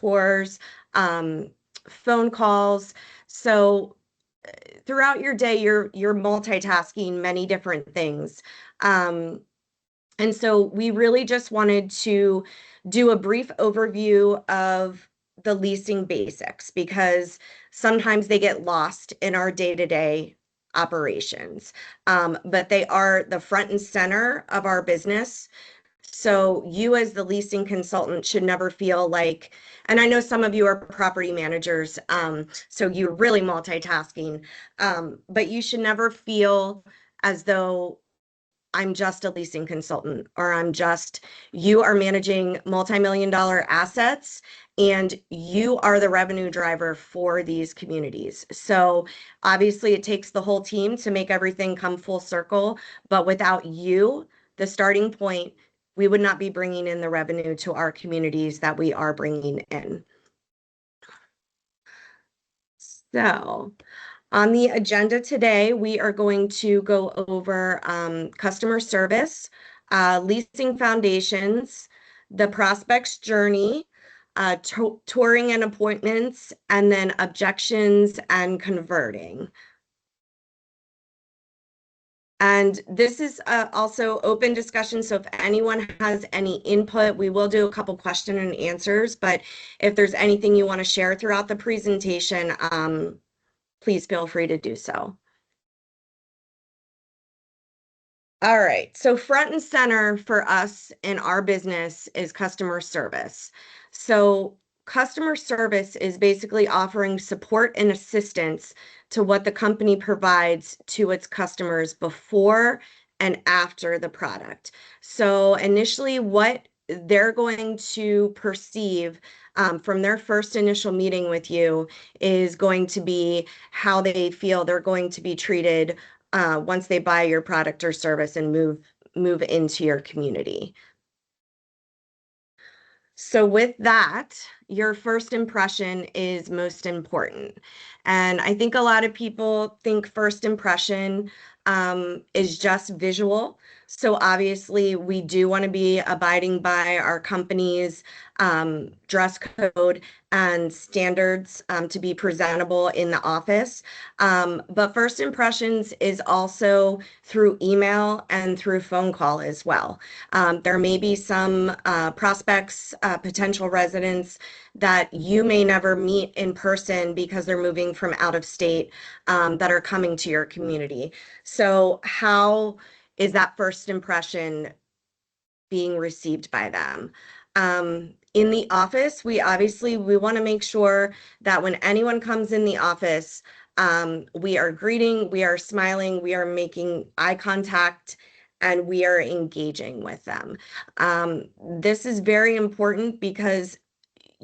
tours, phone calls. So throughout your day, you're multitasking many different things. And so we really just wanted to do a brief overview of the leasing basics because sometimes they get lost in our day-to-day operations. But they are the front and center of our business. So you as the leasing consultant should never feel like, and I know some of you are property managers, so you're really multitasking, but you should never feel as though I'm just a leasing consultant or you are managing multi-million dollar assets and you are the revenue driver for these communities. So obviously it takes the whole team to make everything come full circle, but without you, the starting point, we would not be bringing in the revenue to our communities that we are bringing in. So on the agenda today, we are going to go over customer service, leasing foundations, the prospect's journey, touring and appointments, and then objections and converting. And this is also open discussion. So if anyone has any input, we will do a couple question and answers. But if there's anything you want to share throughout the presentation, please feel free to do so. All right, so front and center for us in our business is customer service. So customer service is basically offering support and assistance to what the company provides to its customers before and after the product. So initially what they're going to perceive from their first initial meeting with you is going to be how they feel they're going to be treated once they buy your product or service and move into your community. So with that, your first impression is most important. And I think a lot of people think first impression is just visual. So obviously we do want to be abiding by our company's dress code and standards to be presentable in the office. But first impressions is also through email and through phone call as well. There may be some prospects, potential residents that you may never meet in person because they're moving from out of state that are coming to your community. So how is that first impression being received by them? In the office, we want to make sure that when anyone comes in the office, we are greeting, we are smiling, we are making eye contact, and we are engaging with them. This is very important because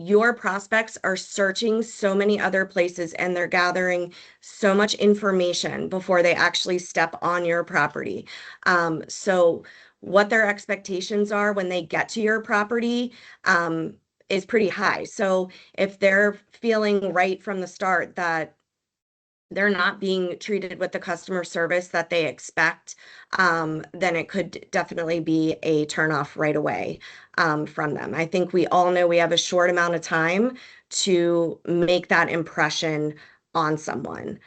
your prospects are searching so many other places and they're gathering so much information before they actually step on your property. So what their expectations are when they get to your property is pretty high. So if they're feeling right from the start that they're not being treated with the customer service that they expect, then it could definitely be a turnoff right away from them. I think we all know we have a short amount of time to make that impression on someone.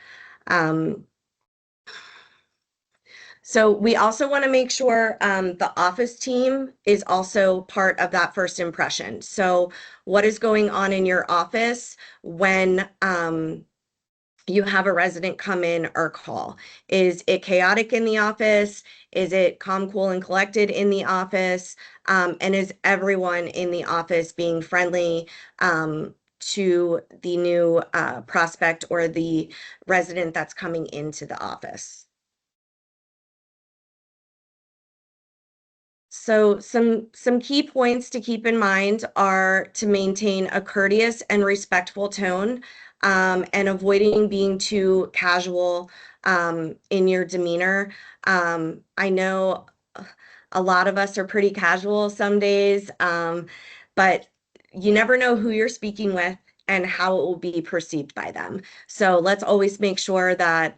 So we also want to make sure the office team is also part of that first impression. So what is going on in your office when you have a resident come in or call? Is it chaotic in the office? Is it calm, cool, and collected in the office? And is everyone in the office being friendly to the new prospect or the resident that's coming into the office? So some key points to keep in mind are to maintain a courteous and respectful tone, and avoiding being too casual in your demeanor. I know a lot of us are pretty casual some days, but you never know who you're speaking with. and how it will be perceived by them. So let's always make sure that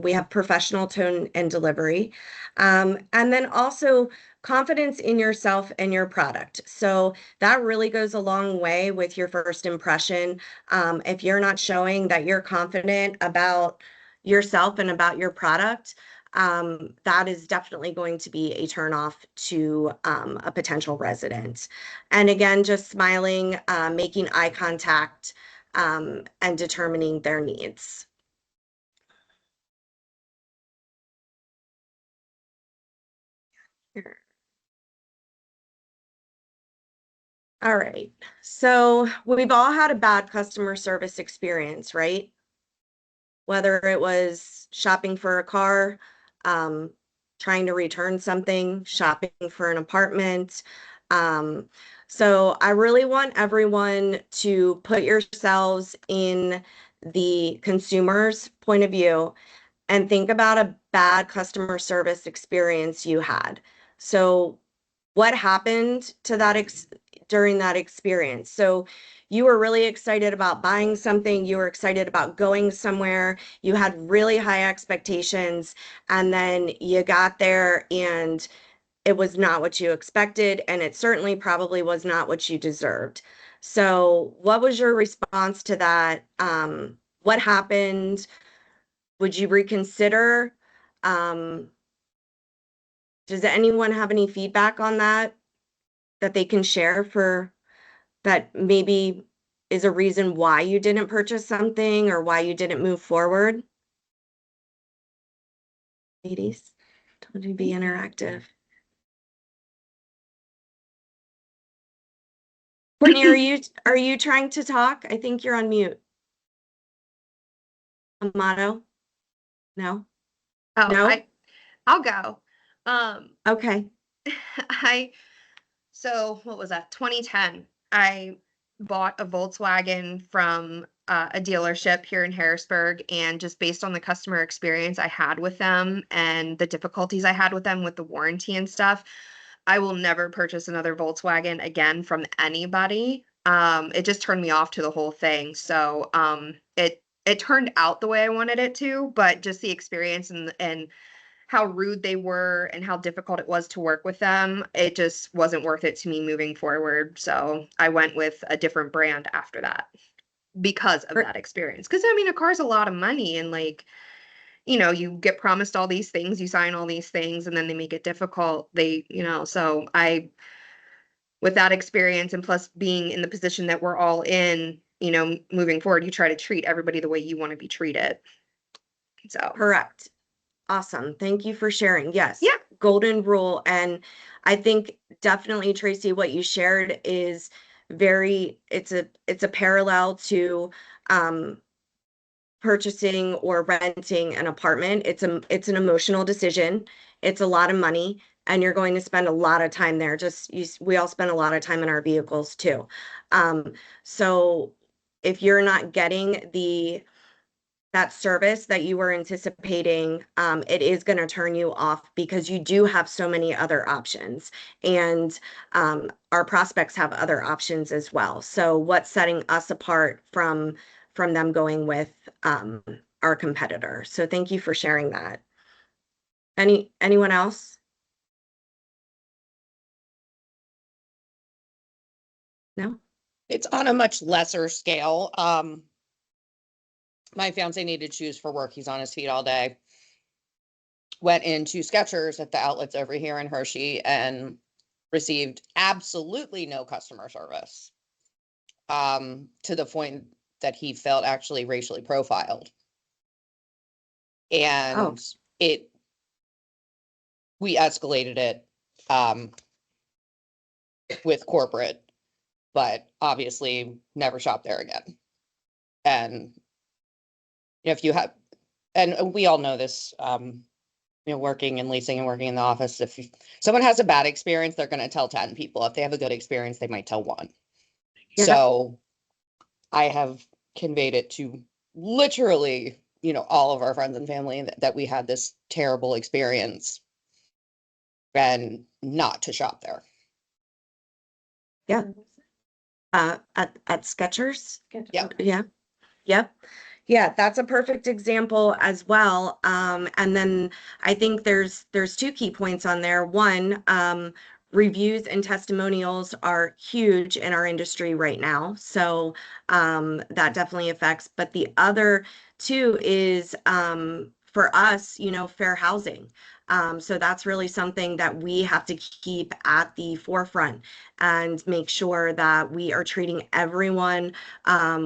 we have professional tone and delivery. And then also confidence in yourself and your product. So that really goes a long way with your first impression. If you're not showing that you're confident about yourself and about your product, that is definitely going to be a turnoff to a potential resident. And again, just smiling, making eye contact, and determining their needs. Sure. All right. So we've all had a bad customer service experience, right? Whether it was shopping for a car, um, trying to return something, shopping for an apartment. Um, so I really want everyone to put yourselves in the consumer's point of view and think about a bad customer service experience you had. So, what happened to that during that experience? So, you were really excited about buying something, you were excited about going somewhere, you had really high expectations, and then you got there and it was not what you expected, and it certainly probably was not what you deserved. So, what was your response to that? What happened? Would you reconsider? Um, does anyone have any feedback on that that they can share for that maybe is a reason why you didn't purchase something or why you didn't move forward? Ladies, told you to be interactive. Courtney, are you trying to talk? I think you're on mute. Amato? No? Oh, No? I'll go. Um, Okay. I so what was that? 2010. I bought a Volkswagen from a dealership here in Harrisburg, and just based on the customer experience I had with them and the difficulties I had with them with the warranty and stuff, I will never purchase another Volkswagen again from anybody. It just turned me off to the whole thing. So, it turned out the way I wanted it to, but just the experience and how rude they were and how difficult it was to work with them, it just wasn't worth it to me moving forward. So I went with a different brand after that because of Per- that experience. Because I mean, a car's a lot of money, and like, you get promised all these things, you sign all these things, and then they make it difficult. So with that experience, and plus being in the position that we're all in, moving forward, you try to treat everybody the way you want to be treated. So, Correct. Awesome. Thank you for sharing. Yes, yeah. golden rule. And I think definitely, Tracy, what you shared is it's a parallel to um, purchasing or renting an apartment. It's an emotional decision. It's a lot of money, and you're going to spend a lot of time there. We all spend a lot of time in our vehicles too. Um, so if you're not getting the that service that you were anticipating, it is going to turn you off because you do have so many other options. And our prospects have other options as well. So what's setting us apart from them going with our competitor? So thank you for sharing that. Anyone else? No? It's on a much lesser scale. My fiance needed shoes for work. He's on his feet all day. Went into Skechers at the outlets over here in Hershey and received absolutely no customer service. To the point that he felt actually racially profiled. Oh, And it we escalated it um with corporate, but obviously never shop there again. And if you have, and we all know this, working in leasing and working in the office, if someone has a bad experience, they're going to tell 10 people. If they have a good experience, they might tell one. yeah, So I have conveyed it to literally, all of our friends and family that we had this terrible experience and not to shop there. yeah. At Skechers. Yep. Yeah. Yep. Yeah, that's a perfect example as well. And then I think there's two key points on there. One, reviews and testimonials are huge in our industry right now. So that definitely affects. But the other two is for us, fair housing. So that's really something that we have to keep at the forefront and make sure that we are treating everyone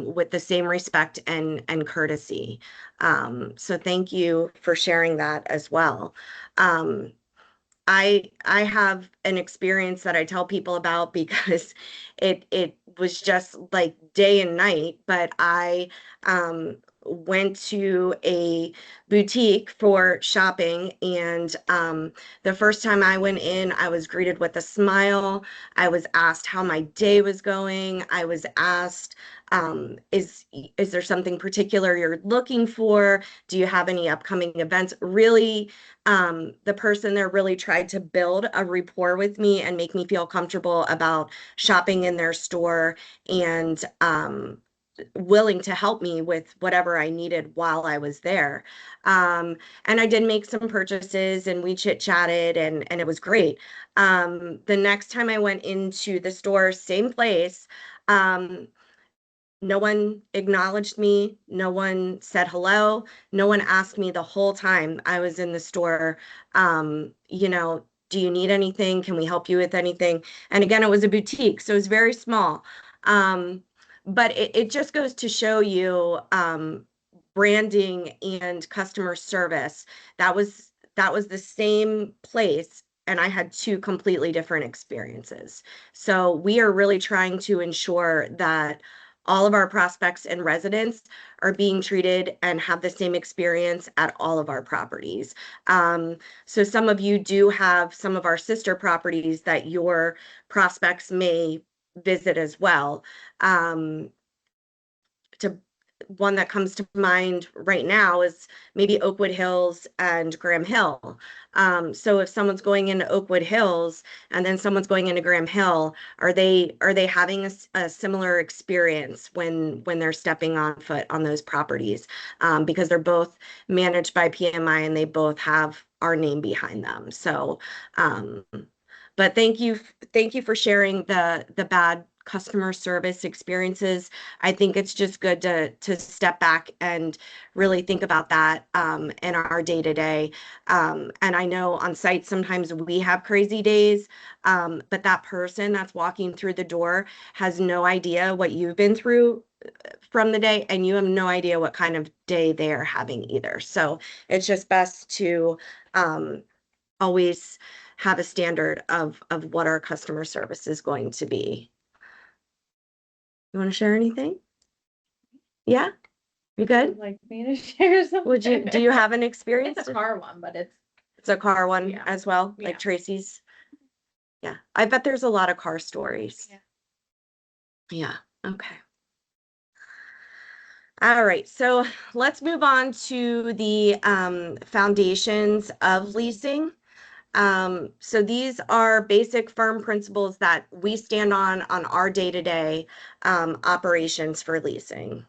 with the same respect and courtesy. So thank you for sharing that as well. Um, I have an experience that I tell people about because it was just like day and night, but I went to a boutique for shopping, and the first time I went in, I was greeted with a smile. I was asked how my day was going. I was asked, is there something particular you're looking for? Do you have any upcoming events? Really, the person there really tried to build a rapport with me and make me feel comfortable about shopping in their store, and willing to help me with whatever I needed while I was there. And I did make some purchases, and we chit chatted, and it was great. The next time I went into the store, same place, um, no one acknowledged me. No one said hello. No one asked me the whole time I was in the store, do you need anything? Can we help you with anything? And again, it was a boutique, so it was very small. Um, but it just goes to show you, branding and customer service. That was the same place, and I had two completely different experiences. So we are really trying to ensure that all of our prospects and residents are being treated and have the same experience at all of our properties. So some of you do have some of our sister properties that your prospects may visit as well. To One that comes to mind right now is maybe Oakwood Hills and Graham Hill. So if someone's going into Oakwood Hills and then someone's going into Graham Hill, are they having a similar experience when they're stepping on foot on those properties? Because they're both managed by PMI and they both have our name behind them. So, but thank you for sharing the bad customer service experiences. I think it's just good to step back and really think about that in our day to day. And I know on site sometimes we have crazy days, but that person that's walking through the door has no idea what you've been through from the day, and you have no idea what kind of day they are having either. So it's just best to always have a standard of what our customer service is going to be. You want to share anything? Yeah, you good? Like me to share something. Do you have an It's experience? a car one, but It's a car one Yeah. as well, like Yeah. Tracy's. Yeah, I bet there's a lot of car stories. Yeah. Yeah, okay. All right, so let's move on to the foundations of leasing. So these are basic firm principles that we stand on our day-to-day operations for leasing.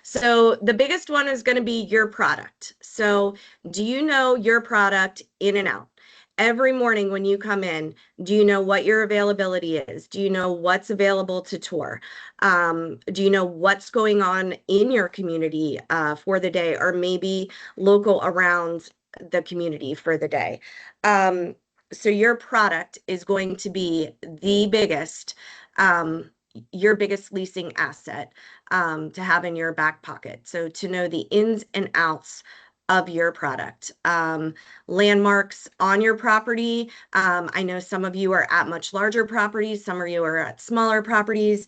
So the biggest one is going to be your product. So do you know your product in and out? Every morning when you come in, do you know what your availability is? Do you know what's available to tour? Do you know what's going on in your community for the day, or maybe local around the community for the day? So your product is going to be the biggest, your biggest leasing asset to have in your back pocket. So to know the ins and outs of your product. Landmarks on your property. I know some of you are at much larger properties, some of you are at smaller properties.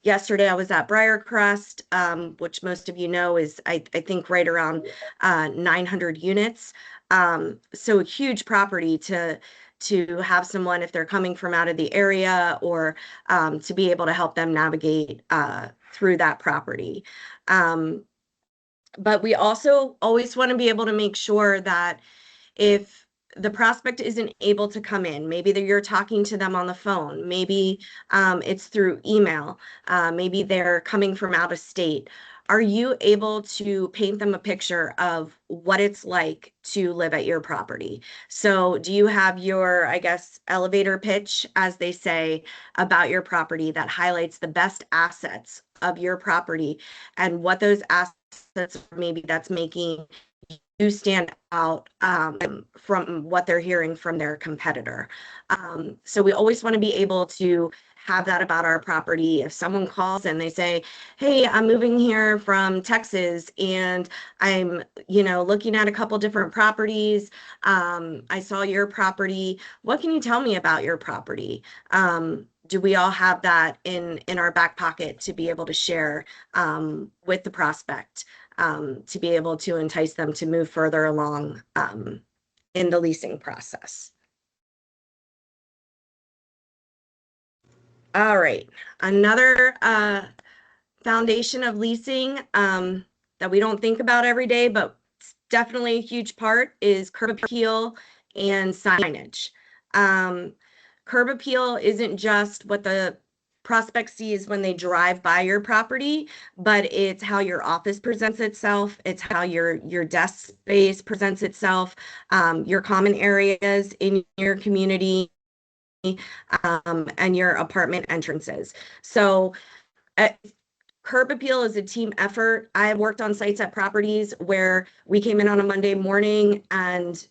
Yesterday I was at Briarcrest, which most of you know is, I think, right around 900 units. So a huge property to have someone, if they're coming from out of the area, or to be able to help them navigate through that property. But we also always want to be able to make sure that if the prospect isn't able to come in. Maybe that you're talking to them on the phone. Maybe it's through email. Maybe they're coming from out of state. Are you able to paint them a picture of what it's like to live at your property? So, do you have your, I guess, elevator pitch, as they say, about your property that highlights the best assets of your property and what those assets maybe that's making you stand out from what they're hearing from their competitor? So we always want to be able to have that about our property. If someone calls and they say, "Hey, I'm moving here from Texas and I'm, looking at a couple different properties. I saw your property. What can you tell me about your property?" Do we all have that in our back pocket to be able to share with the prospect, to be able to entice them to move further along in the leasing process? All right, another foundation of leasing that we don't think about every day, but it's definitely a huge part, is curb appeal and signage. Um, Curb appeal isn't just what the prospect sees when they drive by your property, but it's how your office presents itself. It's how your desk space presents itself, your common areas in your community, and your apartment entrances. So uh, curb appeal is a team effort. I have worked on sites at properties where we came in on a Monday morning and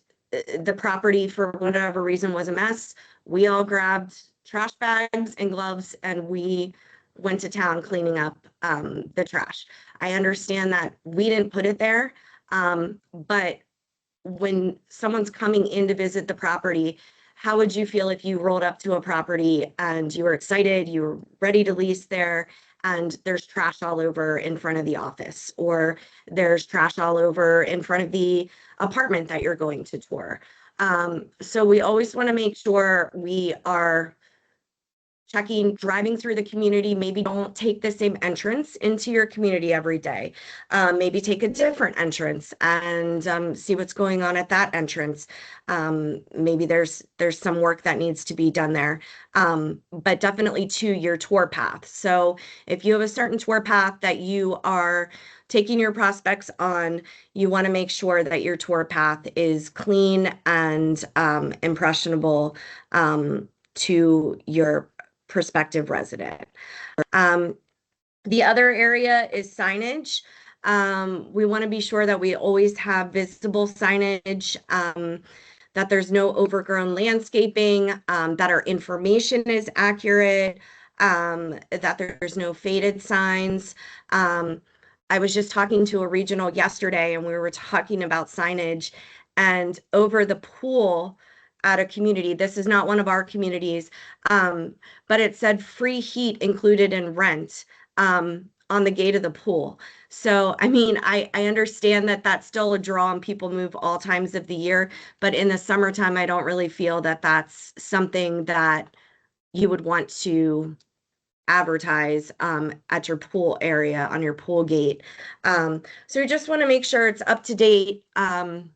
the property, for whatever reason, was a mess. We all grabbed trash bags and gloves and we went to town cleaning up the trash. I understand that we didn't put it there, but when someone's coming in to visit the property, how would you feel if you rolled up to a property and you were excited, you were ready to lease there, and there's trash all over in front of the office, or there's trash all over in front of the apartment that you're going to tour? So we always want to make sure we are checking, driving through the community. Maybe don't take the same entrance into your community every day. Maybe take a different entrance and see what's going on at that entrance. Maybe there's some work that needs to be done there, but definitely to your tour path. So if you have a certain tour path that you are taking your prospects on, you want to make sure that your tour path is clean and impressionable to your prospective resident. Um, the other area is signage. We want to be sure that we always have visible signage, that there's no overgrown landscaping, that our information is accurate, that there's no faded signs. I was just talking to a regional yesterday and we were talking about signage, and over the pool at a community, this is not one of our communities, but it said free heat included in rent on the gate of the pool. So, I mean, I understand that that's still a draw and people move all times of the year, but in the summertime, I don't really feel that that's something that you would want to advertise at your pool area on your pool gate. So you just want to make sure it's up to date, and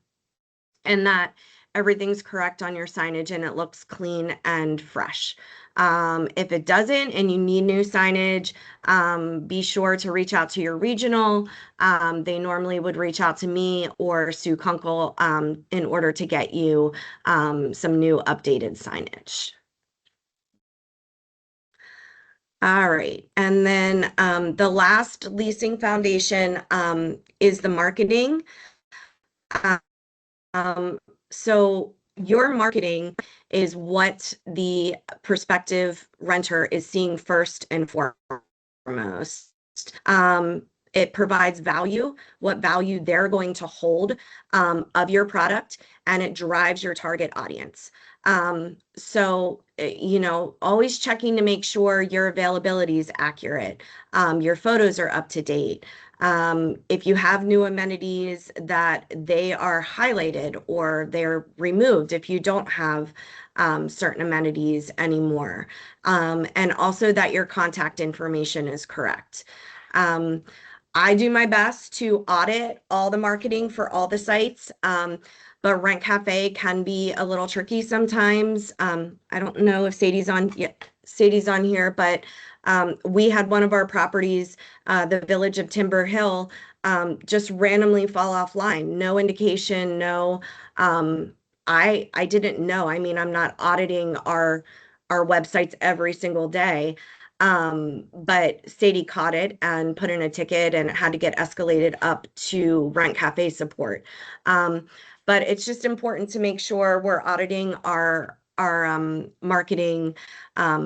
that everything's correct on your signage and it looks clean and fresh. If it doesn't and you need new signage, be sure to reach out to your regional. They normally would reach out to me or Sue Kunkel in order to get you some new updated signage. All right. And then the last leasing foundation is the marketing. Um, so your marketing is what the prospective renter is seeing first and foremost. It provides value, what value they're going to hold of your product, and it drives your target audience. So, always checking to make sure your availability is accurate, your photos are up to date. If you have new amenities, that they are highlighted or they're removed if you don't have certain amenities anymore. And also that your contact information is correct. I do my best to audit all the marketing for all the sites. but Rent Cafe can be a little tricky sometimes. I don't know if Sadie's on here, but we had one of our properties, the Village of Timber Hill, just randomly fall offline. No indication, no. I didn't know. I mean, I'm not auditing our websites every single day. But Sadie caught it and put in a ticket and it had to get escalated up to Rent Cafe support. But it's just important to make sure we're auditing our marketing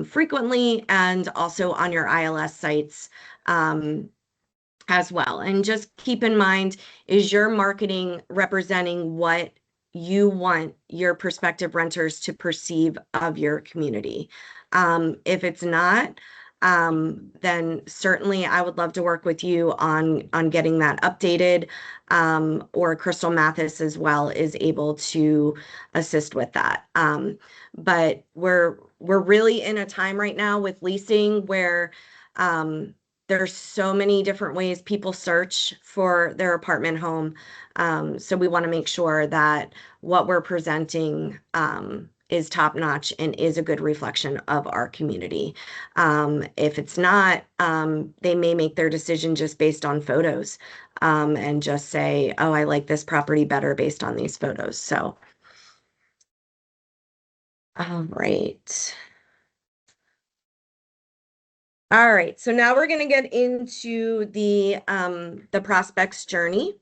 frequently and also on your ILS sites as well. And just keep in mind, is your marketing representing what you want your prospective renters to perceive of your community? If it's not, then certainly I would love to work with you on getting that updated. Or Crystal Mathis as well is able to assist with that. But we're really in a time right now with leasing where there's so many different ways people search for their apartment home. So we want to make sure that what we're presenting is top notch and is a good reflection of our community. If it's not, they may make their decision just based on photos and just say, oh, I like this property better based on these photos. So, all right. All right, so now we're going to get into the prospect's journey.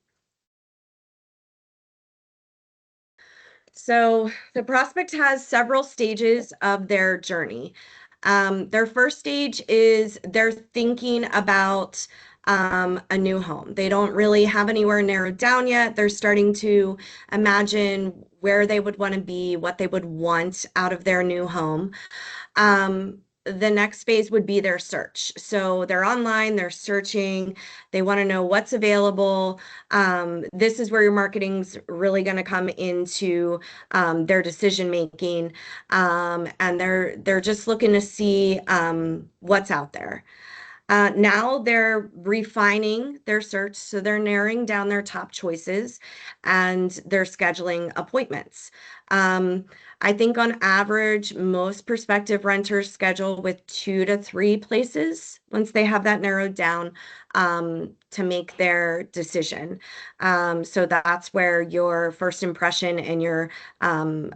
So the prospect has several stages of their journey. Their first stage is they're thinking about a new home. They don't really have anywhere narrowed down yet. They're starting to imagine where they would want to be, what they would want out of their new home. The next phase would be their search. So they're online, they're searching, they want to know what's available. This is where your marketing's really going to come into their decision making, and they're just looking to see what's out there. Now they're refining their search, so they're narrowing down their top choices and they're scheduling appointments. I think on average, most prospective renters schedule with 2 to 3 places once they have that narrowed down to make their decision. So that's where your first impression and your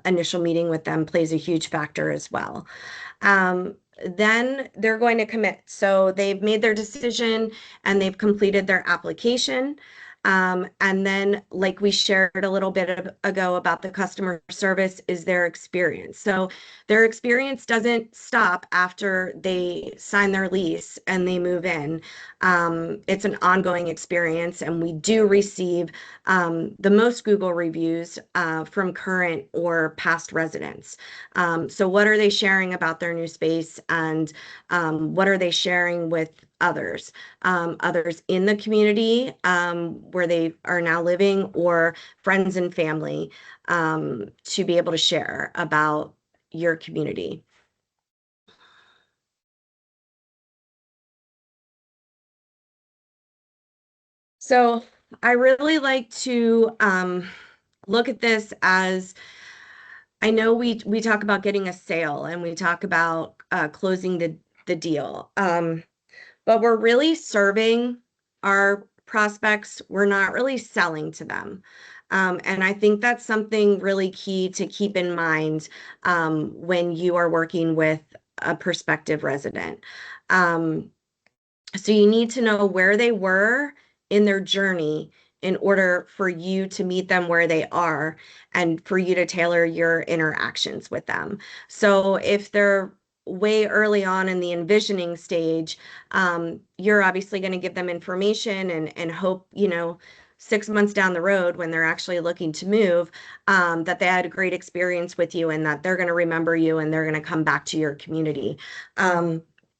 initial meeting with them plays a huge factor as well. Then they're going to commit. So they've made their decision and they've completed their application. And then, like we shared a little bit ago about the customer service, is their experience. So their experience doesn't stop after they sign their lease and they move in. It's an ongoing experience, and we do receive the most Google reviews from current or past residents. So what are they sharing about their new space, and what are they sharing with others in the community where they are now living, or friends and family, to be able to share about your community. So I really like to look at this as, I know we talk about getting a sale and we talk about closing the deal. But we're really serving our prospects. We're not really selling to them. And I think that's something really key to keep in mind when you are working with a prospective resident. So you need to know where they were in their journey in order for you to meet them where they are and for you to tailor your interactions with them. So if they're way early on in the envisioning stage, you're obviously going to give them information and hope, 6 months down the road when they're actually looking to move, that they had a great experience with you and that they're going to remember you and they're going to come back to your community.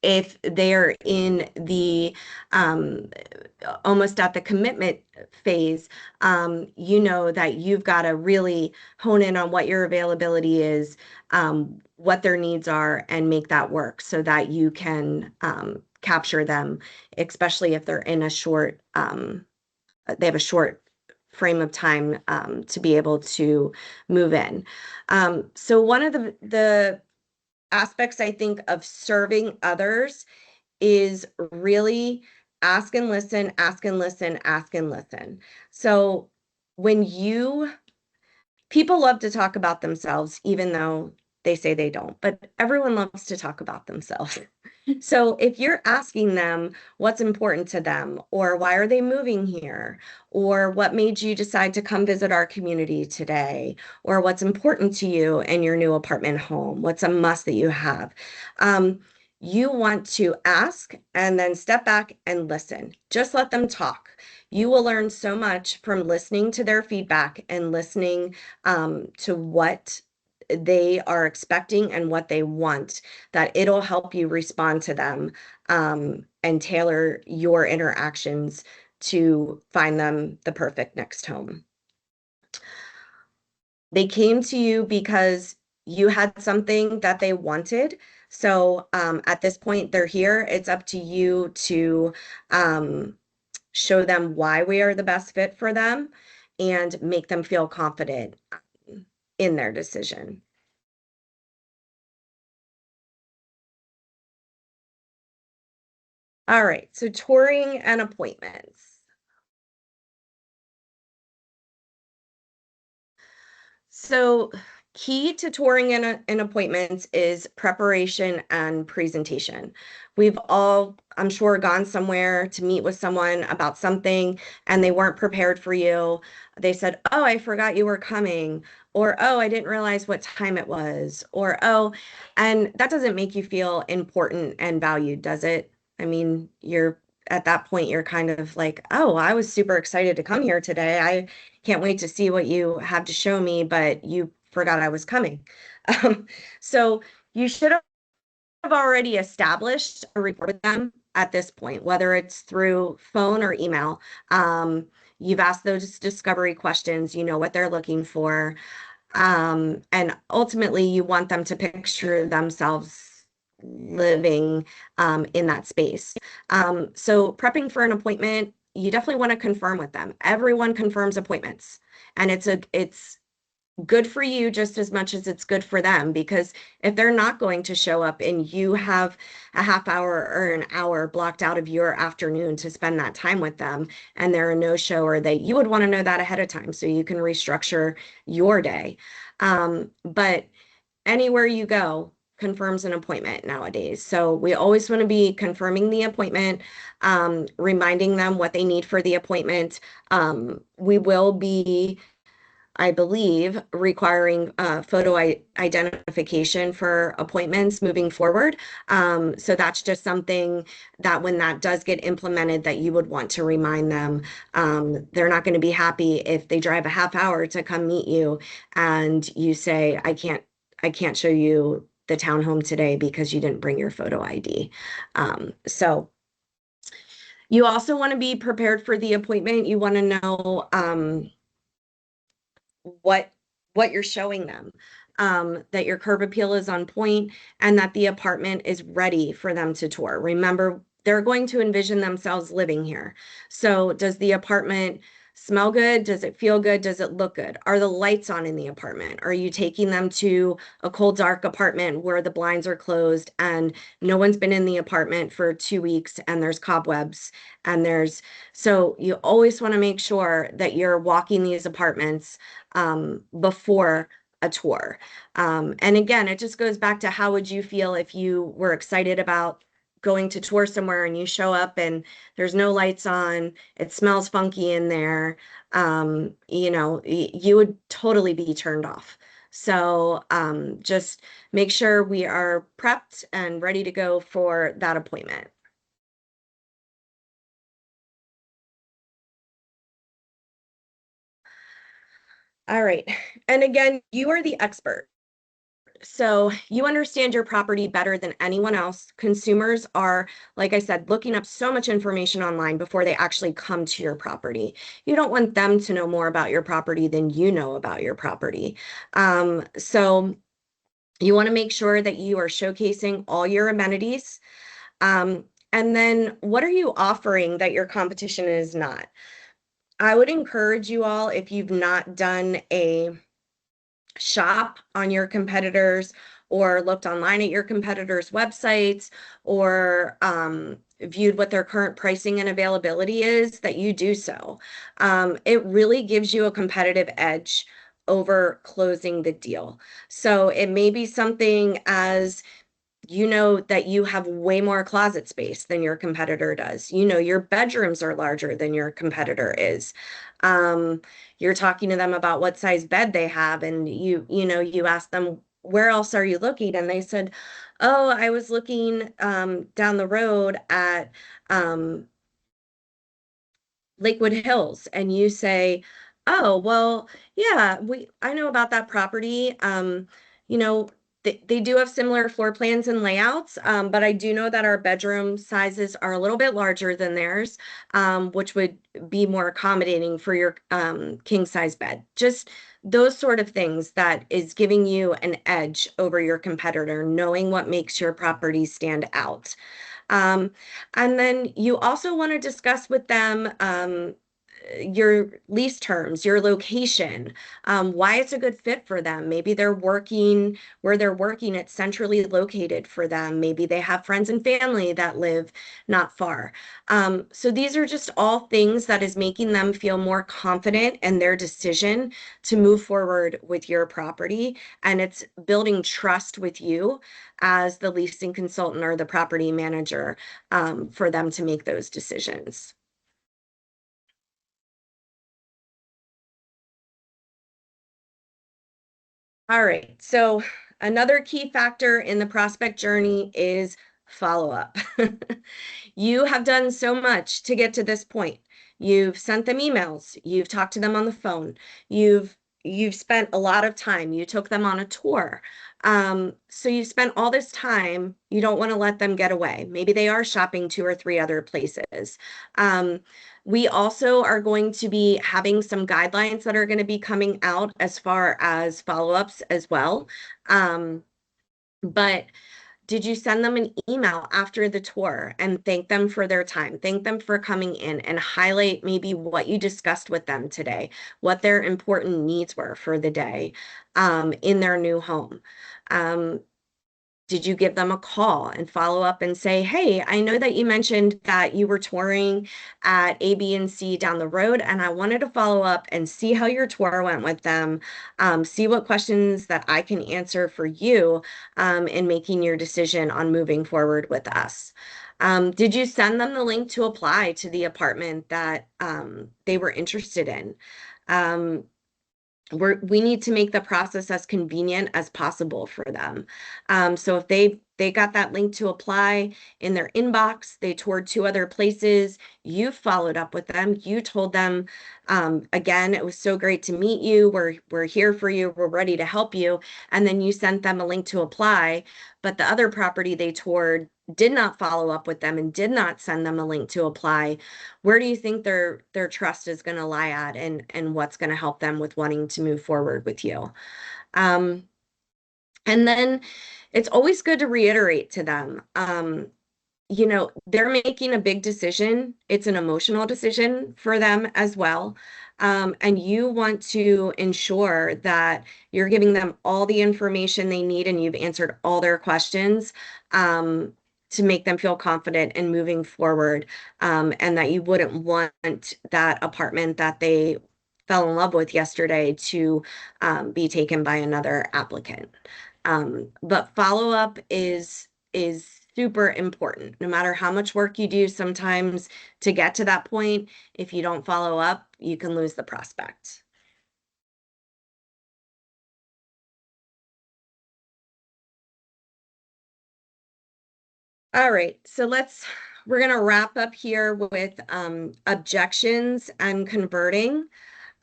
If they're in the almost at the commitment phase, you know that you've got to really hone in on what your availability is, what their needs are, and make that work so that you can capture them, especially if they're in they have a short frame of time to be able to move in. So one of the aspects I think of serving others is really ask and listen, ask and listen, ask and listen. So when you people love to talk about themselves, even though they say they don't, but everyone loves to talk about themselves. So if you're asking them what's important to them, or why are they moving here, or what made you decide to come visit our community today, or what's important to you in your new apartment home, what's a must that you have, you want to ask and then step back and listen. Just let them talk. You will learn so much from listening to their feedback and listening to what they are expecting and what they want, that it'll help you respond to them and tailor your interactions to find them the perfect next home. They came to you because you had something that they wanted. So at this point, they're here. It's up to you to show them why we are the best fit for them and make them feel confident in their decision. All right, so touring and appointments. So key to touring and appointments is preparation and presentation. We've all, I'm sure, gone somewhere to meet with someone about something and they weren't prepared for you. They said, "Oh, I forgot you were coming," or "Oh, I didn't realize what time it was," or "Oh," and that doesn't make you feel important and valued, does it? I mean, you're at that point, you're kind of like, "Oh, I was super excited to come here today. I can't wait to see what you have to show me, but you forgot I was coming." Um, so you should have already established a rapport with them at this point, whether it's through phone or email. You've asked those discovery questions, you know what they're looking for. And ultimately, you want them to picture themselves living in that space. So prepping for an appointment, you definitely want to confirm with them. Everyone confirms appointments, and it's good for you just as much as it's good for them, because if they're not going to show up and you have a half hour or an hour blocked out of your afternoon to spend that time with them and they're a no-show, or they, you would want to know that ahead of time so you can restructure your day. But anywhere you go confirms an appointment nowadays. So we always want to be confirming the appointment, reminding them what they need for the appointment. We will be, I believe, requiring photo identification for appointments moving forward. So that's just something that when that does get implemented, that you would want to remind them. They're not going to be happy if they drive a half hour to come meet you and you say, I can't show you the townhome today because you didn't bring your photo ID. So you also want to be prepared for the appointment. You want to know what you're showing them, that your curb appeal is on point and that the apartment is ready for them to tour. Remember, they're going to envision themselves living here. So does the apartment smell good? Does it feel good? Does it look good? Are the lights on in the apartment? Are you taking them to a cold, dark apartment where the blinds are closed and no one's been in the apartment for 2 weeks and there's cobwebs and there's, so you always want to make sure that you're walking these apartments before a tour. And again, it just goes back to how would you feel if you were excited about going to tour somewhere and you show up and there's no lights on, it smells funky in there. You know, you would totally be turned off. So just make sure we are prepped and ready to go for that appointment. All right. And again, you are the expert. So you understand your property better than anyone else. Consumers are, like I said, looking up so much information online before they actually come to your property. You don't want them to know more about your property than you know about your property. So you want to make sure that you are showcasing all your amenities. And then what are you offering that your competition is not? I would encourage you all, if you've not done a shop on your competitors or looked online at your competitors' websites or viewed what their current pricing and availability is, that you do so. It really gives you a competitive edge over closing the deal. So it may be something as you know that you have way more closet space than your competitor does. You know, your bedrooms are larger than your competitor is. Um, you're talking to them about what size bed they have, and you ask them, where else are you looking? And they said, oh, I was looking down the road at um, Lakewood Hills, and you say, "Oh, well, yeah, we I know about that property. You know, they do have similar floor plans and layouts, but I do know that our bedroom sizes are a little bit larger than theirs, which would be more accommodating for your king size bed." Just those sort of things that is giving you an edge over your competitor, knowing what makes your property stand out. Um, and then you also want to discuss with them your lease terms, your location, why it's a good fit for them. Maybe they're working where they're working, it's centrally located for them. Maybe they have friends and family that live not far. So these are just all things that is making them feel more confident in their decision to move forward with your property. And it's building trust with you as the leasing consultant or the property manager for them to make those decisions. All right. So another key factor in the prospect journey is follow up. You have done so much to get to this point. You've sent them emails, you've talked to them on the phone, you've you've spent a lot of time, you took them on a tour. So you've spent all this time, you don't want to let them get away. Maybe they are shopping two or three other places. Um, we also are going to be having some guidelines that are going to be coming out as far as follow-ups as well. But did you send them an email after the tour and thank them for their time? Thank them for coming in and highlight maybe what you discussed with them today, what their important needs were for the day in their new home. Um, did you give them a call and follow up and say, hey, I know that you mentioned that you were touring at A, B, and C down the road, and I wanted to follow up and see how your tour went with them, see what questions that I can answer for you in making your decision on moving forward with us. Did you send them the link to apply to the apartment that they were interested in? Um, we need to make the process as convenient as possible for them. So if they got that link to apply in their inbox, they toured two other places, you followed up with them, you told them, again, it was so great to meet you. We're here for you. We're ready to help you. And then you sent them a link to apply, but the other property they toured did not follow up with them and did not send them a link to apply. Where do you think their trust is going to lie at, and what's going to help them with wanting to move forward with you? Um, and then it's always good to reiterate to them, they're making a big decision. It's an emotional decision for them as well. And you want to ensure that you're giving them all the information they need and you've answered all their questions to make them feel confident in moving forward. And that you wouldn't want that apartment that they fell in love with yesterday to be taken by another applicant. But follow up is super important. No matter how much work you do sometimes to get to that point, if you don't follow up, you can lose the prospect. All right, so we're gonna wrap up here with objections and converting.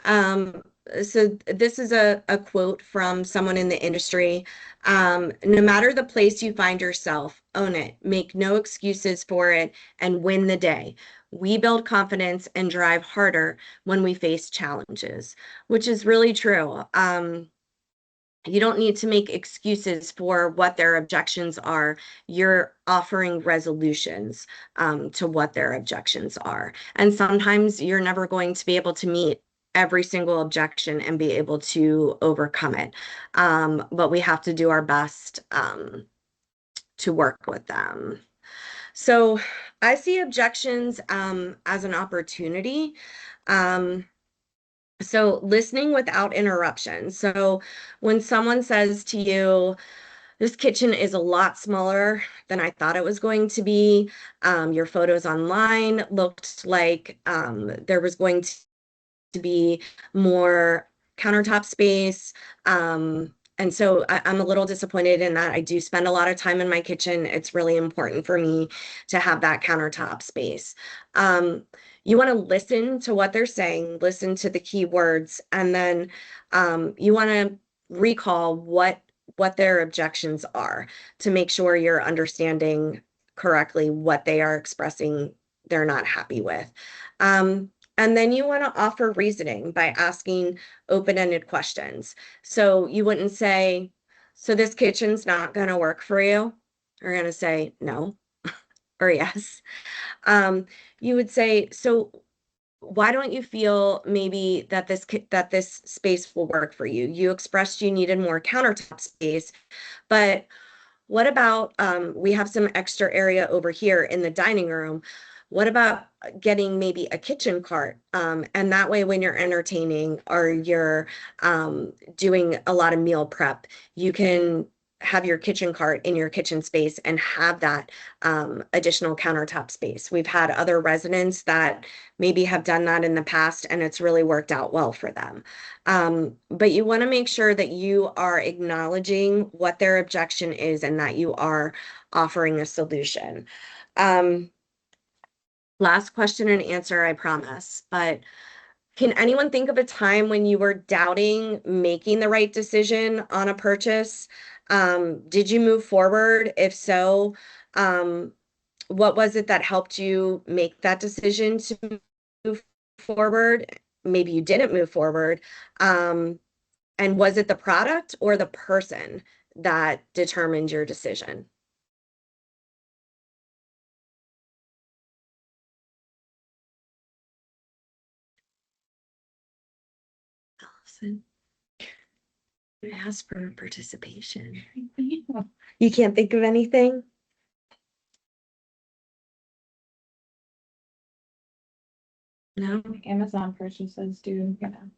Um, so this is a quote from someone in the industry. No matter the place you find yourself, own it, make no excuses for it, and win the day. We build confidence and drive harder when we face challenges, which is really true. You don't need to make excuses for what their objections are. You're offering resolutions to what their objections are. And sometimes you're never going to be able to meet every single objection and be able to overcome it. But we have to do our best to work with them. So I see objections as an opportunity. Um, so listening without interruption. So when someone says to you, this kitchen is a lot smaller than I thought it was going to be. Your photos online looked like there was going to be more countertop space. And so I'm a little disappointed in that. I do spend a lot of time in my kitchen. It's really important for me to have that countertop space. You want to listen to what they're saying, listen to the key words, and then you want to recall what their objections are to make sure you're understanding correctly what they are expressing they're not happy with. And then you want to offer reasoning by asking open-ended questions. So you wouldn't say, so this kitchen's not going to work for you. You're going to say no or yes. You would say, so why don't you feel maybe that this space will work for you? You expressed you needed more countertop space, but what about we have some extra area over here in the dining room? What about getting maybe a kitchen cart? And that way, when you're entertaining or you're doing a lot of meal prep, you can have your kitchen cart in your kitchen space and have that additional countertop space. We've had other residents that maybe have done that in the past, and it's really worked out well for them. But you want to make sure that you are acknowledging what their objection is and that you are offering a solution. Last question and answer, I promise. But can anyone think of a time when you were doubting making the right decision on a purchase? Did you move forward? If so, what was it that helped you make that decision to move forward? Maybe you didn't move forward. And was it the product or the person that determined your decision? Allison, I asked for participation. You can't think of anything? No? Amazon purchases do,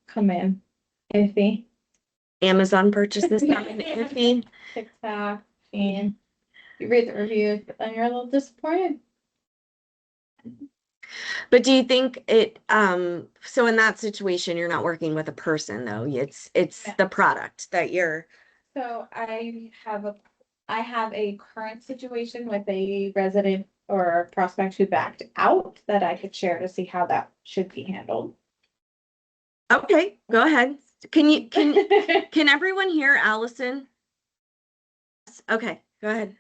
come in iffy. Amazon purchases come in iffy. TikTok, and you read the reviews, but then you're a little disappointed. But do you think it, so in that situation, you're not working with a person though, it's Yeah. the product that you're, So I have a current situation with a resident or prospect who backed out that I could share to see how that should be handled. okay, go ahead. Can everyone hear Allison? Okay, go ahead.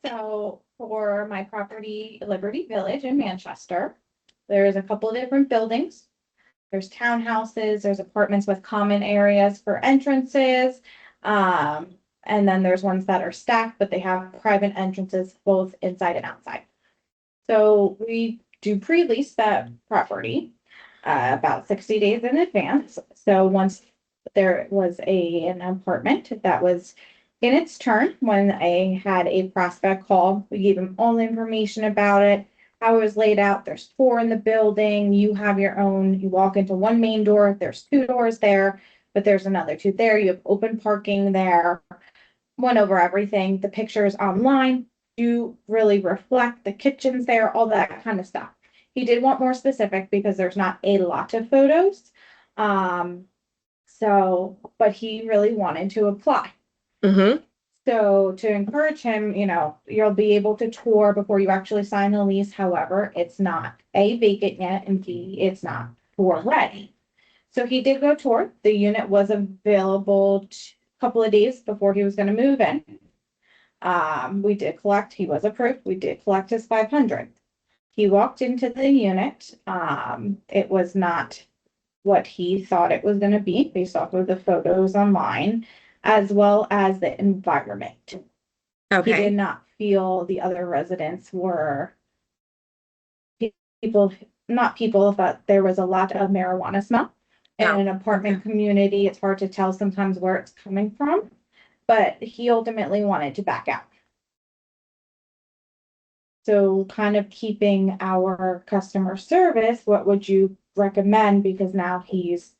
So for my property, Liberty Village in Manchester, there's a couple of different buildings. There's townhouses, there's apartments with common areas for entrances. And then there's ones that are stacked, but they have private entrances both inside and outside. So we do pre-lease that property about 60 days in advance. So once there was an apartment that was in its turn, when I had a prospect call, we gave them all the information about it, how it was laid out. There's 4 in the building. You have your own. You walk into one main door. There's 2 doors there, but there's another 2 there. You have open parking there. Went over everything. The pictures online do really reflect the kitchens there, all that kind of stuff. He did want more specific because there's not a lot of photos. But he really wanted to apply. Mm-hmm. So to encourage him, you'll be able to tour before you actually sign the lease. However, it's not A, vacant yet, and B, it's not tour ready. So he did go tour. The unit was available a couple of days before he was going to move in. We did collect, he was approved. We did collect his 500. He walked into the unit. It was not what he thought it was going to be based off of the photos online. as well as the environment. He did Okay. not feel the other residents were people, not people, but there was a lot of marijuana smell. In Oh, an apartment community, it's hard to tell sometimes where it's coming from, but he ultimately wanted to back out. So kind of keeping our customer service, what would you recommend? Because now he's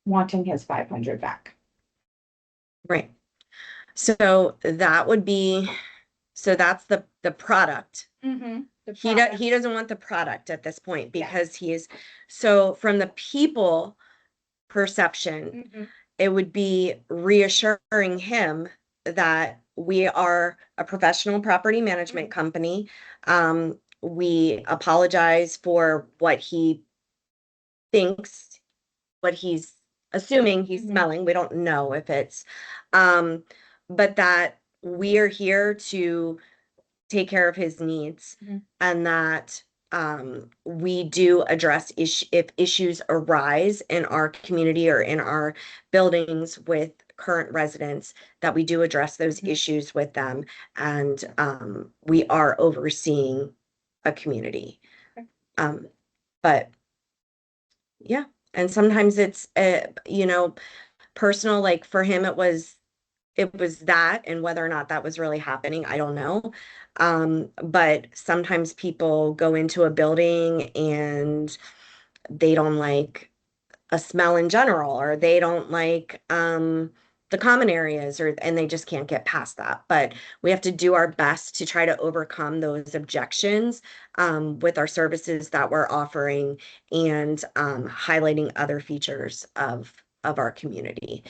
wanting his 500 back. Right. So that would be, so that's the product. Mm-hmm. He doesn't want the product at this point Yeah. because he is, so from the people perception, Mm-hmm. it would be reassuring him that we are a professional property management company. We apologize for what he thinks, what he's assuming he's Mhm. smelling. We don't know if it's, um, but that we are here to take care of his needs Mhm. and that we do address if issues arise in our community or in our buildings with current residents, that we do address those Mhm. issues with them, and we are overseeing a community. Okay. But yeah, and sometimes it's personal, like for him it was that, and whether or not that was really happening, I don't know. But sometimes people go into a building and they don't like a smell in general, or they don't like the common areas, or and they just can't get past that. But we have to do our best to try to overcome those objections with our services that we're offering, and highlighting other features of our community.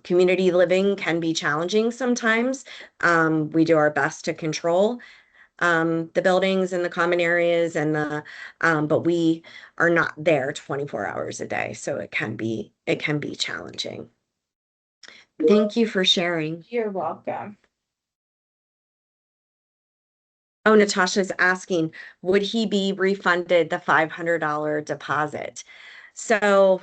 Community living can be challenging sometimes. We do our best to control the buildings and the common areas and the but we are not there 24 hours a day, so it can be challenging. Thank you for sharing. You're welcome. Oh, Natasha's asking, would he be refunded the $500 deposit? So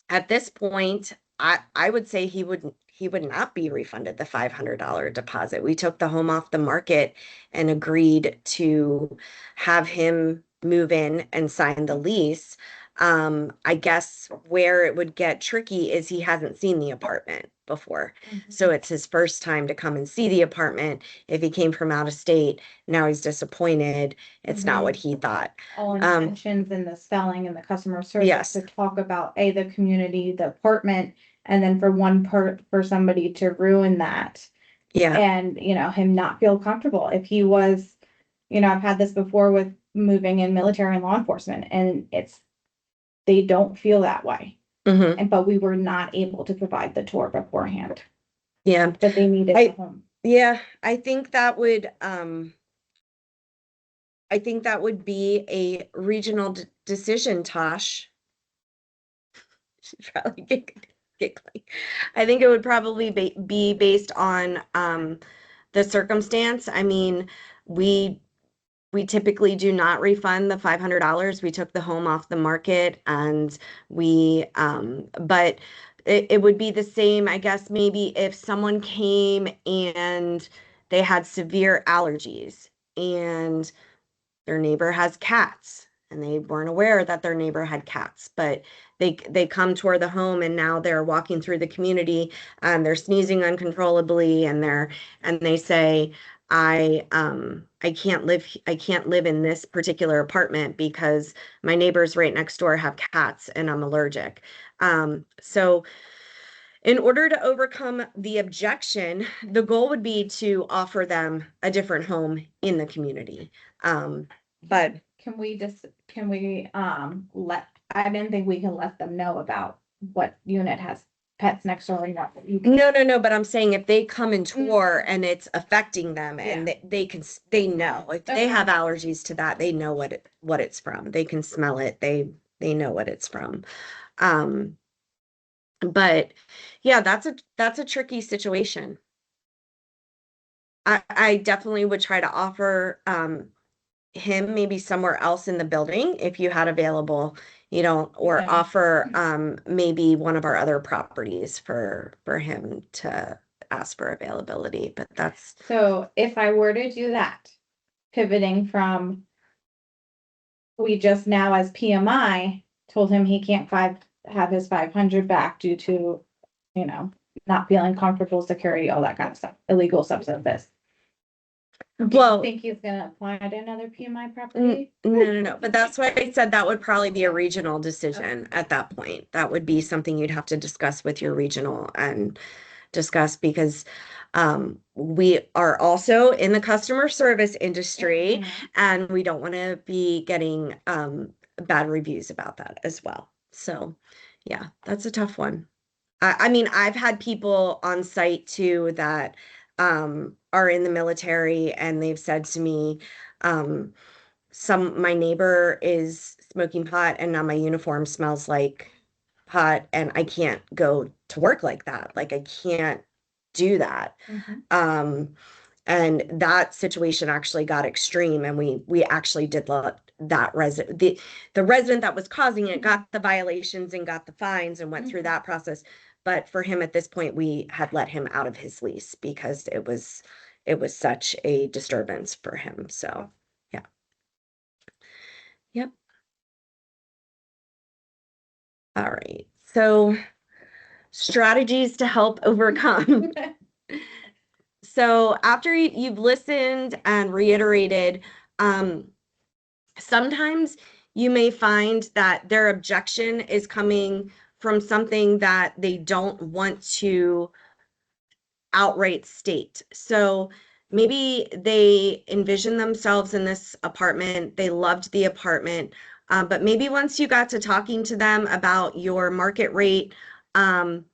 at this point, I would say he would not be refunded the $500 deposit. We took the home off the market and agreed to have him move in and sign the lease. I guess where it would get tricky is he hasn't seen the apartment before. So it's his first time to come and see the apartment. If he came from out of state, now he's disappointed. It's not what he thought. All Um, intentions in the selling and the customer service Yes. to talk about the community, the apartment, and then for somebody to ruin that Yeah. and him not feel comfortable. If he was, I've had this before with moving in military and law enforcement, and they don't feel that way. Hmm. But we were not able to provide the tour beforehand, Yeah. but they needed the home. Yeah, I think that would be a regional decision, Tosh. She's probably giggling. I think it would probably be based on the circumstance. I mean, we we typically do not refund the $500. We took the home off the market, and but it would be the same, I guess, maybe if someone came and they had severe allergies and their neighbor has cats and they weren't aware that their neighbor had cats, but they come toward the home and now they're walking through the community and they're sneezing uncontrollably, and they say, I can't live in this particular apartment because my neighbors right next door have cats and I'm allergic. So in order to overcome the objection, the goal would be to offer them a different home in the community. But Can we I didn't think we can let them know about what unit has pets next door and what you can. no, but I'm saying if they come and tour and it's affecting them, and Yeah. they know if they Okay. have allergies to that, they know what it's from. They can smell it. They know what it's from. Um, but yeah, that's a tricky situation. I definitely would try to offer him maybe somewhere else in the building if you had available, you know, or Yeah. offer maybe one of our other properties for him to ask for availability. But that's So if I were to do that, pivoting from, we just now as PMI told him he can't have his 500 back due to, you know, not feeling comfortable, security, all that kind of stuff, illegal substances. Do you well, think he's gonna apply to another PMI property? no. But that's why I said that would probably be a regional decision at that point. That would be something you'd have to discuss with your regional and discuss because we are also in the customer service industry Mhm. and we don't want to be getting bad reviews about that as well. So, yeah, that's a tough one. I mean, I've had people on site too that are in the military and they've said to me, um, my neighbor is smoking pot and now my uniform smells like pot and I can't go to work like that. Like I can't do that. Mhm. Um, and that situation actually got extreme and we actually did let that resident the resident that was causing it got the violations and got the fines and went through that process. But for him at this point, we had let him out of his lease because it was such a disturbance for him. So yeah. Yep. All right. So strategies to help overcome. So after you've listened and reiterated, sometimes you may find that their objection is coming from something that they don't want to outright state. So maybe they envision themselves in this apartment, they loved the apartment, but maybe once you got to talking to them about your market rate, um,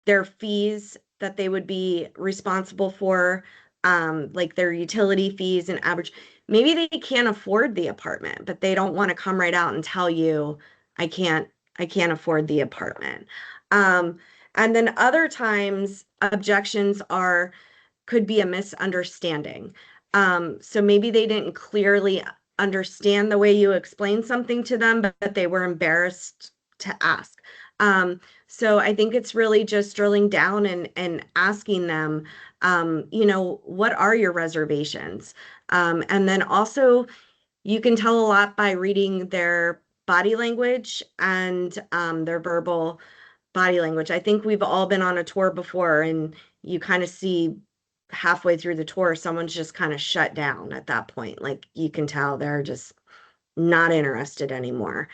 their fees that they would be responsible for, like their utility fees and average. Maybe they can't afford the apartment, but they don't want to come right out and tell you, I can't, I can't afford the apartment. Um, and then other times objections could be a misunderstanding. So maybe they didn't clearly understand the way you explained something to them, but they were embarrassed to ask. So I think it's really just drilling down and asking them, what are your reservations? And then also you can tell a lot by reading their body language and their verbal body language. I think we've all been on a tour before and you kind of see halfway through the tour, someone's just kind of shut down at that point. Like you can tell they're just not interested anymore.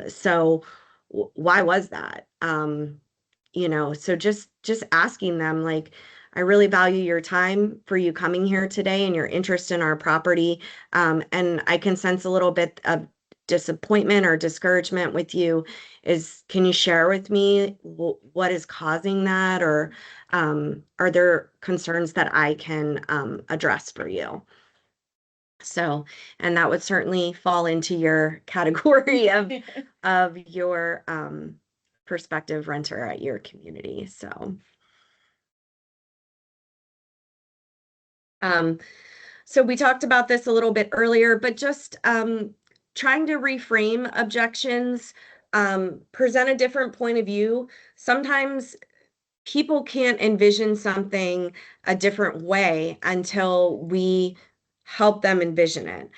So why was that? So just asking them like, I really value your time for you coming here today and your interest in our property. And I can sense a little bit of disappointment or discouragement with you. Can you share with me what is causing that? Or are there concerns that I can address for you? So, and that would certainly fall into your category of your prospective renter at your community. Um, so we talked about this a little bit earlier, but just trying to reframe objections, present a different point of view. Sometimes people can't envision something a different way until we help them envision it.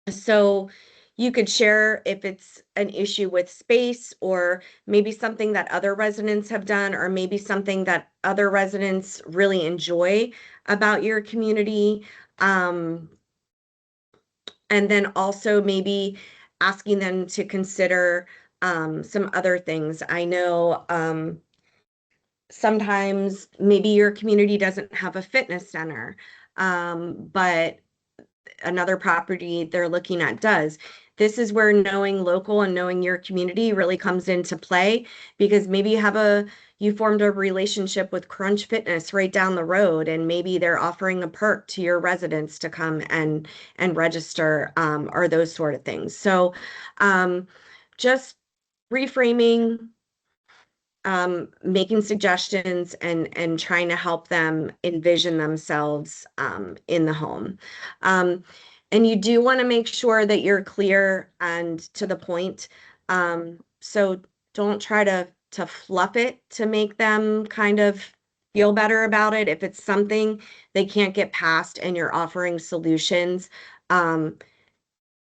So you could share if it's an issue with space or maybe something that other residents have done, or maybe something that other residents really enjoy about your community. Um, and then also maybe asking them to consider some other things. I know sometimes maybe your community doesn't have a fitness center, but another property they're looking at does. This is where knowing local and knowing your community really comes into play, because maybe you formed a relationship with Crunch Fitness right down the road, and maybe they're offering a perk to your residents to come and register, or those sort of things. So just reframing, making suggestions and trying to help them envision themselves in the home. And you do want to make sure that you're clear and to the point. So don't try to fluff it to make them kind of feel better about it. If it's something they can't get past and you're offering solutions, um,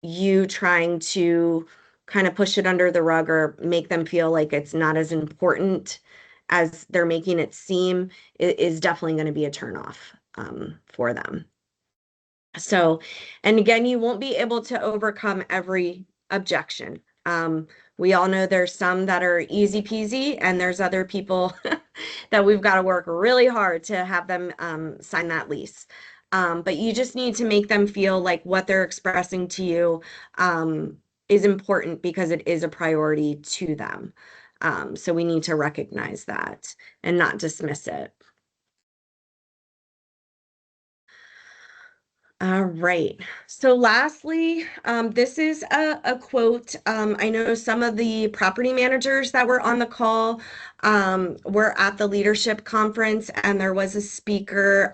you trying to kind of push it under the rug or make them feel like it's not as important as they're making it seem is definitely going to be a turnoff for them. So, and again, you won't be able to overcome every objection. We all know there's some that are easy peasy, and there's other people that we've got to work really hard to have them sign that lease. But you just need to make them feel like what they're expressing to you is important because it is a priority to them. So we need to recognize that and not dismiss it. All right. So lastly, this is a quote. I know some of the property managers that were on the call were at the leadership conference, and there was a speaker,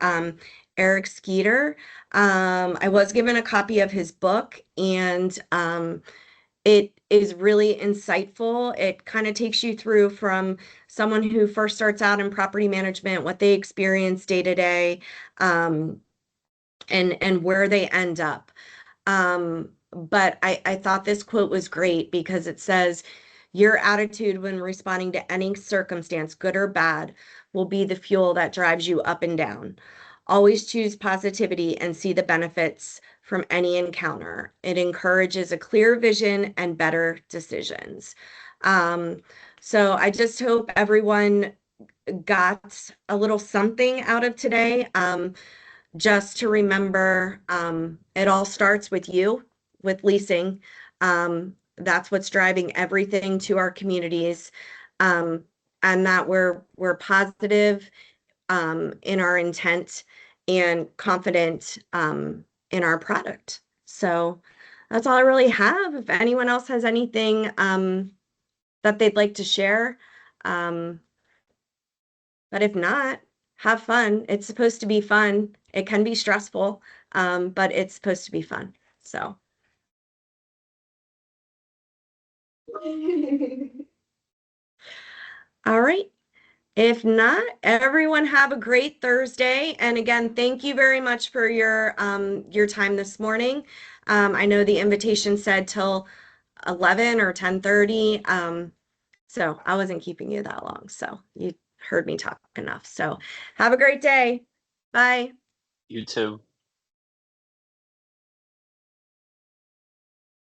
Eric Skeeter. I was given a copy of his book, and it is really insightful. It kind of takes you through from someone who first starts out in property management, what they experience day to day. And where they end up. But I thought this quote was great because it says, your attitude when responding to any circumstance, good or bad, will be the fuel that drives you up and down. Always choose positivity and see the benefits from any encounter. It encourages a clear vision and better decisions. Um, so I just hope everyone got a little something out of today. Just to remember, it all starts with you, with leasing. That's what's driving everything to our communities. Um, and that we're positive in our intent and confident in our product. So that's all I really have. If anyone else has anything that they'd like to share, um, but if not, have fun. It's supposed to be fun. It can be stressful, but it's supposed to be fun. So, all right. If not, everyone have a great Thursday. And again, thank you very much for your time this morning. I know the invitation said till 11 or 10:30. So I wasn't keeping you that long. So you heard me talk enough. So have a great day. Bye. You too.